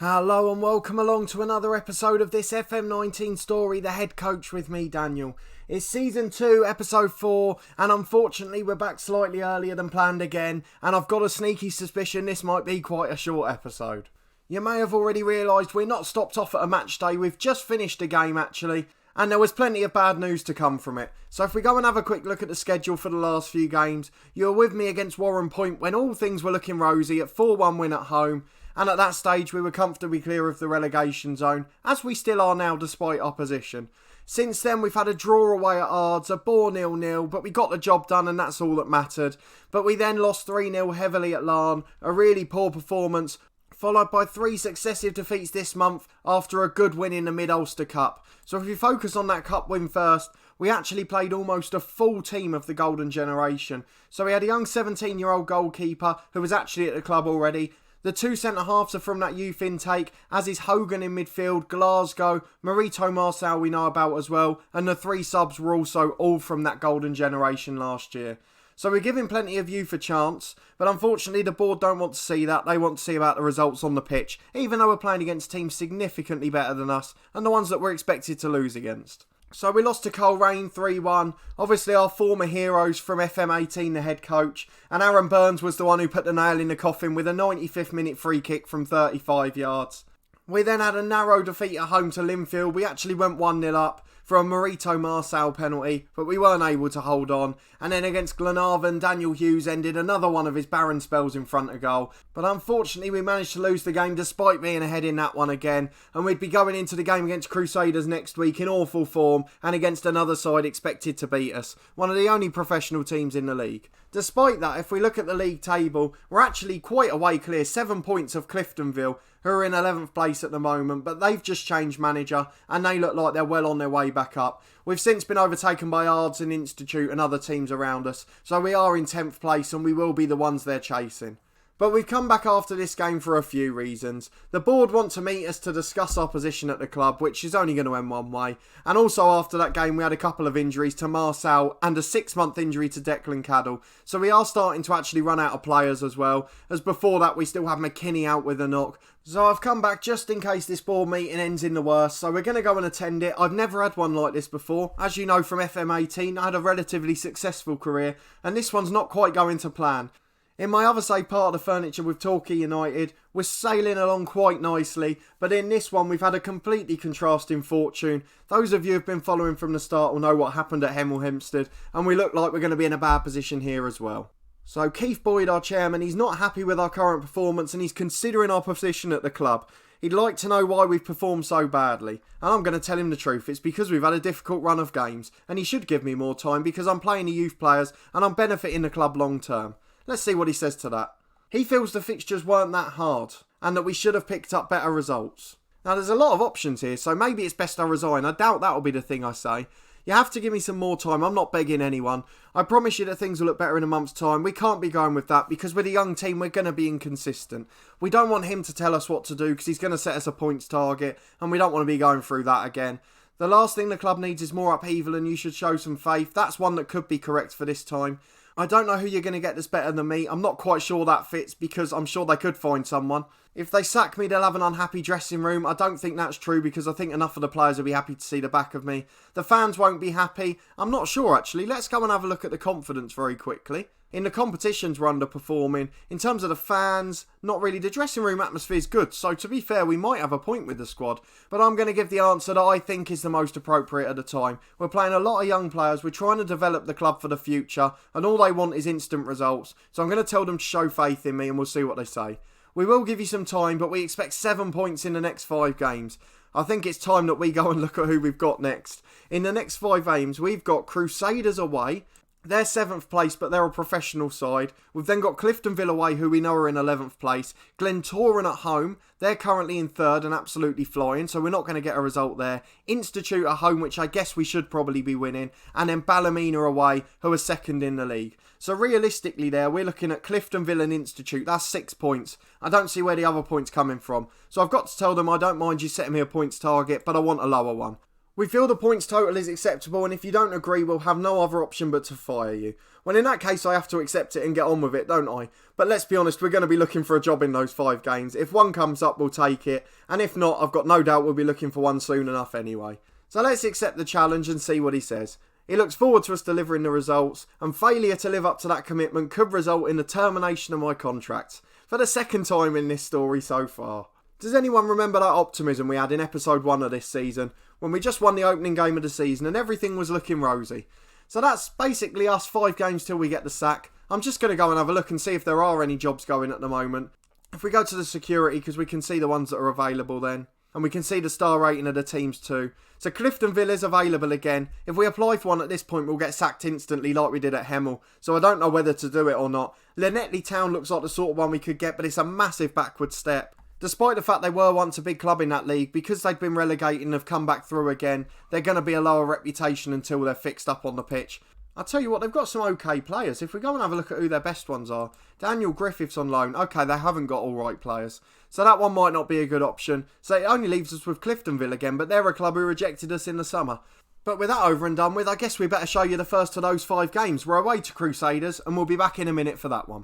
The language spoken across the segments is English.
Hello and welcome along to another episode of this FM19 story, The Head Coach with me, Daniel. It's Season 2, Episode 4, and unfortunately we're back slightly earlier than planned again, and I've got a sneaky suspicion this might be quite a short episode. You may have already realised we're not stopped off at a match day, we've just finished a game actually, and there was plenty of bad news to come from it. So if we go and have a quick look at the schedule for the last few games, you were with me against Warren Point when all things were looking rosy at 4-1 win at home, and at that stage we were comfortably clear of the relegation zone, as we still are now despite opposition. Since then we've had a draw away at Ards, a bore 0-0, but we got the job done and that's all that mattered. But we then lost 3-0 heavily at Larne, a really poor performance, followed by 3 successive defeats this month after a good win in the Mid-Ulster Cup. So if we focus on that cup win first, we actually played almost a full team of the golden generation. So we had a young 17-year-old goalkeeper who was actually at the club already. The 2 centre-halves are from that youth intake, as is Hogan in midfield, Glasgow, Marito Marçal we know about as well, and the 3 subs were also all from that golden generation last year. So we're giving plenty of youth a chance, but unfortunately the board don't want to see that, they want to see about the results on the pitch, even though we're playing against teams significantly better than us, and the ones that we're expected to lose against. So we lost to Coleraine 3-1, obviously our former heroes from FM18, the head coach, and Aaron Burns was the one who put the nail in the coffin with a 95th minute free kick from 35 yards. We then had a narrow defeat at home to Linfield. We actually went 1-0 up for a Marito Marçal penalty, but we weren't able to hold on. And then against Glenarvan, Daniel Hughes ended another one of his barren spells in front of goal. But unfortunately we managed to lose the game despite being ahead in that one again, and we'd be going into the game against Crusaders next week in awful form and against another side expected to beat us, one of the only professional teams in the league. Despite that, if we look at the league table, we're actually quite a way clear, 7 points of Cliftonville, who are in 11th place at the moment, but they've just changed manager and they look like they're well on their way back up. We've since been overtaken by Ards and Institute and other teams around us, so we are in 10th place and we will be the ones they're chasing. But we've come back after this game for a few reasons. The board want to meet us to discuss our position at the club, which is only going to end one way. And also after that game we had a couple of injuries to Marçal and a 6-month injury to Declan Caddell. So we are starting to actually run out of players as well, as before that we still have McKinney out with a knock. So I've come back just in case this board meeting ends in the worst, so we're going to go and attend it. I've never had one like this before. As you know from FM18, I had a relatively successful career, and this one's not quite going to plan. In my other say part of the furniture with Torquay United, we're sailing along quite nicely, but in this one we've had a completely contrasting fortune. Those of you who've been following from the start will know what happened at Hemel Hempstead, and we look like we're going to be in a bad position here as well. So Keith Boyd, our chairman, he's not happy with our current performance and he's considering our position at the club. He'd like to know why we've performed so badly, and I'm going to tell him the truth. It's because we've had a difficult run of games, and he should give me more time because I'm playing the youth players and I'm benefiting the club long term. Let's see what he says to that. He feels the fixtures weren't that hard and that we should have picked up better results. Now there's a lot of options here, so maybe it's best I resign. I doubt that'll be the thing I say. You have to give me some more time. I'm not begging anyone. I promise you that things will look better in a month's time. We can't be going with that because with a young team we're going to be inconsistent. We don't want him to tell us what to do because he's going to set us a points target and we don't want to be going through that again. The last thing the club needs is more upheaval and you should show some faith. That's one that could be correct for this time. I don't know who you're going to get that's better than me. I'm not quite sure that fits because I'm sure they could find someone. If they sack me, they'll have an unhappy dressing room. I don't think that's true because I think enough of the players will be happy to see the back of me. The fans won't be happy. I'm not sure actually. Let's go and have a look at the confidence very quickly. In the competitions we're underperforming. In terms of the fans, not really. The dressing room atmosphere is good, so to be fair we might have a point with the squad, but I'm going to give the answer that I think is the most appropriate at the time. We're playing a lot of young players, we're trying to develop the club for the future, and all they want is instant results, so I'm going to tell them to show faith in me and we'll see what they say. We will give you some time, but we expect 7 points in the next 5 games. I think it's time that we go and look at who we've got next. In the next 5 games, we've got Crusaders away. They're 7th place, but they're a professional side. We've then got Cliftonville away, who we know are in 11th place. Glentoran at home. They're currently in 3rd and absolutely flying, so we're not going to get a result there. Institute at home, which I guess we should probably be winning. And then Ballymena away, who are 2nd in the league. So realistically there, we're looking at Cliftonville and Institute. That's 6 points. I don't see where the other points coming from. So I've got to tell them I don't mind you setting me a points target, but I want a lower one. We feel the points total is acceptable, and if you don't agree, we'll have no other option but to fire you. Well, in that case, I have to accept it and get on with it, don't I? But let's be honest, we're going to be looking for a job in those 5 games. If one comes up, we'll take it. And if not, I've got no doubt we'll be looking for one soon enough anyway. So let's accept the challenge and see what he says. He looks forward to us delivering the results, and failure to live up to that commitment could result in the termination of my contract. For the second time in this story so far. Does anyone remember that optimism we had in episode 1 of this season, when we just won the opening game of the season and everything was looking rosy? So that's basically us 5 games till we get the sack. I'm just going to go and have a look and see if there are any jobs going at the moment. If we go to the security, because we can see the ones that are available then. And we can see the star rating of the teams too. So Cliftonville is available again. If we apply for one at this point, we'll get sacked instantly like we did at Hemel. So I don't know whether to do it or not. Llanelli Town looks like the sort of one we could get, but it's a massive backward step. Despite the fact they were once a big club in that league, because they've been relegated and have come back through again, they're going to be a lower reputation until they're fixed up on the pitch. I'll tell you what, they've got some okay players. If we go and have a look at who their best ones are. Daniel Griffiths on loan. Okay, they haven't got alright players. So that one might not be a good option. So it only leaves us with Cliftonville again, but they're a club who rejected us in the summer. But with that over and done with, I guess we better show you the first of those 5 games. We're away to Crusaders, and we'll be back in a minute for that one.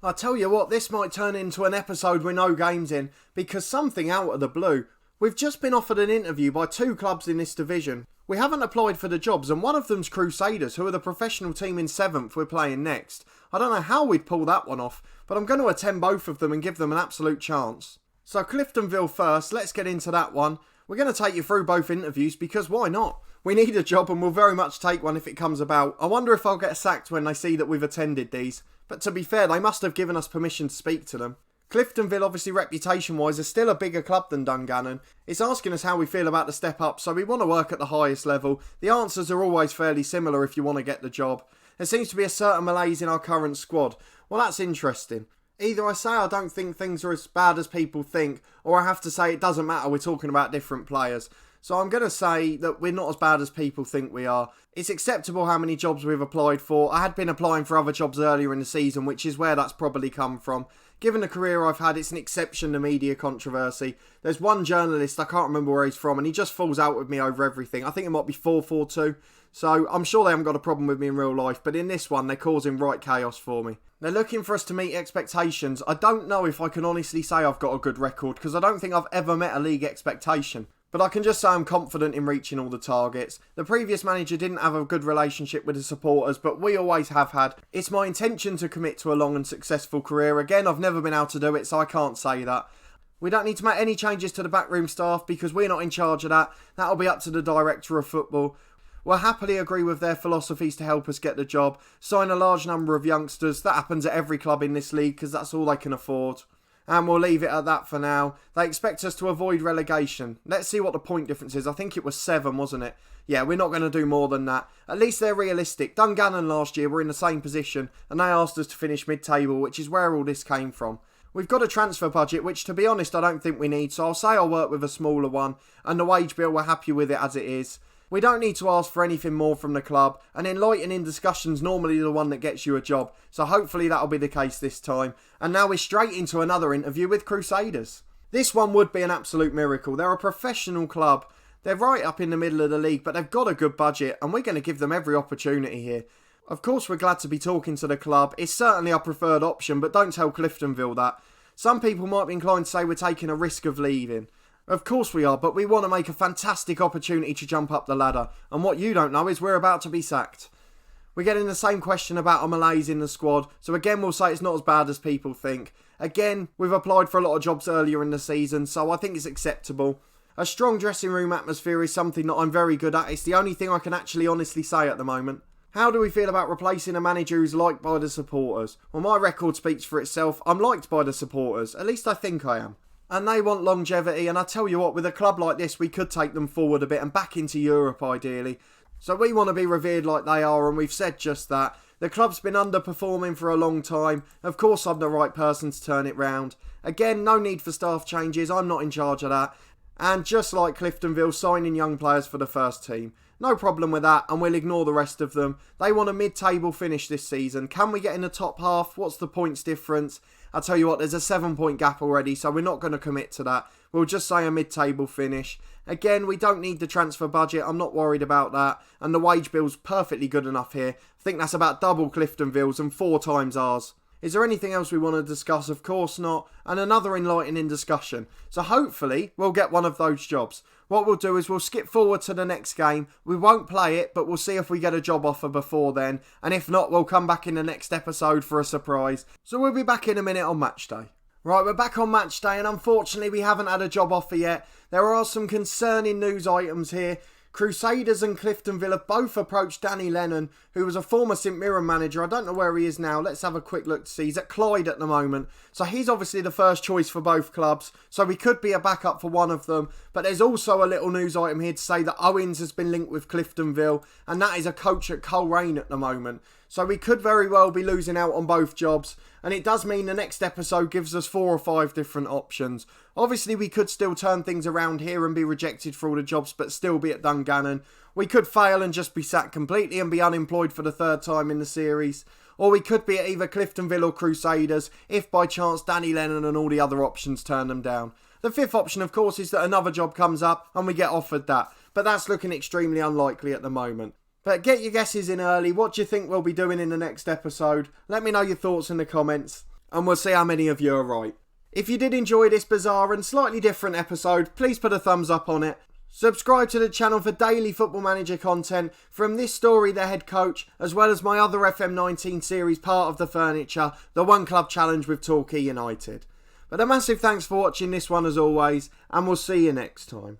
I tell you what, this might turn into an episode with no games in, because something out of the blue. We've just been offered an interview by 2 clubs in this division. We haven't applied for the jobs, and one of them's Crusaders, who are the professional team in 7th we're playing next. I don't know how we'd pull that one off, but I'm going to attend both of them and give them an absolute chance. So Cliftonville first, let's get into that one. We're going to take you through both interviews, because why not? We need a job and we'll very much take one if it comes about. I wonder if I'll get sacked when they see that we've attended these. But to be fair, they must have given us permission to speak to them. Cliftonville, obviously reputation-wise, is still a bigger club than Dungannon. It's asking us how we feel about the step up, so we want to work at the highest level. The answers are always fairly similar if you want to get the job. There seems to be a certain malaise in our current squad. Well, that's interesting. Either I say I don't think things are as bad as people think, or I have to say it doesn't matter, we're talking about different players. So I'm going to say that we're not as bad as people think we are. It's acceptable how many jobs we've applied for. I had been applying for other jobs earlier in the season, which is where that's probably come from. Given the career I've had, it's an exception to media controversy. There's one journalist, I can't remember where he's from, and he just falls out with me over everything. I think it might be 442. So I'm sure they haven't got a problem with me in real life, but in this one, they're causing right chaos for me. They're looking for us to meet expectations. I don't know if I can honestly say I've got a good record, because I don't think I've ever met a league expectation. But I can just say I'm confident in reaching all the targets. The previous manager didn't have a good relationship with the supporters, but we always have had. It's my intention to commit to a long and successful career. Again, I've never been able to do it, so I can't say that. We don't need to make any changes to the backroom staff because we're not in charge of that. That'll be up to the director of football. We'll happily agree with their philosophies to help us get the job. Sign a large number of youngsters. That happens at every club in this league because that's all they can afford. And we'll leave it at that for now. They expect us to avoid relegation. Let's see what the point difference is. I think it was 7, wasn't it? Yeah, we're not going to do more than that. At least they're realistic. Dungannon last year were in the same position and they asked us to finish mid-table, which is where all this came from. We've got a transfer budget, which to be honest I don't think we need, so I'll say I'll work with a smaller one. And the wage bill, we're happy with it as it is. We don't need to ask for anything more from the club, and enlightening discussion's normally the one that gets you a job, so hopefully that'll be the case this time. And now we're straight into another interview with Crusaders. This one would be an absolute miracle. They're a professional club. They're right up in the middle of the league, but they've got a good budget, and we're going to give them every opportunity here. Of course we're glad to be talking to the club. It's certainly our preferred option, but don't tell Cliftonville that. Some people might be inclined to say we're taking a risk of leaving. Of course we are, but we want to make a fantastic opportunity to jump up the ladder. And what you don't know is we're about to be sacked. We're getting the same question about a malaise in the squad, so again we'll say it's not as bad as people think. Again, we've applied for a lot of jobs earlier in the season, so I think it's acceptable. A strong dressing room atmosphere is something that I'm very good at. It's the only thing I can actually honestly say at the moment. How do we feel about replacing a manager who's liked by the supporters? Well, my record speaks for itself. I'm liked by the supporters. At least I think I am. And they want longevity, and I tell you what, with a club like this, we could take them forward a bit and back into Europe, ideally. So we want to be revered like they are, and we've said just that. The club's been underperforming for a long time. Of course I'm the right person to turn it round. Again, no need for staff changes, I'm not in charge of that. And just like Cliftonville, signing young players for the first team. No problem with that, and we'll ignore the rest of them. They want a mid-table finish this season. Can we get in the top half? What's the points difference? I'll tell you what, there's a 7-point gap already, so we're not going to commit to that. We'll just say a mid-table finish. Again, we don't need the transfer budget. I'm not worried about that. And the wage bill's perfectly good enough here. I think that's about double Cliftonville's and 4 times ours. Is there anything else we want to discuss? Of course not. And another enlightening discussion. So hopefully we'll get one of those jobs. What we'll do is we'll skip forward to the next game. We won't play it, but we'll see if we get a job offer before then. And if not, we'll come back in the next episode for a surprise. So we'll be back in a minute on match day. Right, we're back on match day, and unfortunately we haven't had a job offer yet. There are some concerning news items here. Crusaders and Cliftonville have both approached Danny Lennon, who was a former St Mirren manager. I don't know where he is now. Let's have a quick look to see. He's at Clyde at the moment. So he's obviously the first choice for both clubs. So he could be a backup for one of them. But there's also a little news item here to say that Owens has been linked with Cliftonville, and that is a coach at Coleraine at the moment. So we could very well be losing out on both jobs. And it does mean the next episode gives us 4 or 5 different options. Obviously, we could still turn things around here and be rejected for all the jobs, but still be at Dungannon. We could fail and just be sacked completely and be unemployed for the 3rd time in the series. Or we could be at either Cliftonville or Crusaders, if by chance Danny Lennon and all the other options turn them down. The 5th option, of course, is that another job comes up and we get offered that. But that's looking extremely unlikely at the moment. But get your guesses in early. What do you think we'll be doing in the next episode? Let me know your thoughts in the comments, and we'll see how many of you are right. If you did enjoy this bizarre and slightly different episode, please put a thumbs up on it. Subscribe to the channel for daily Football Manager content from this story, the head coach, as well as my other FM19 series, part of the furniture, the One Club Challenge with Torquay United. But a massive thanks for watching this one as always, and we'll see you next time.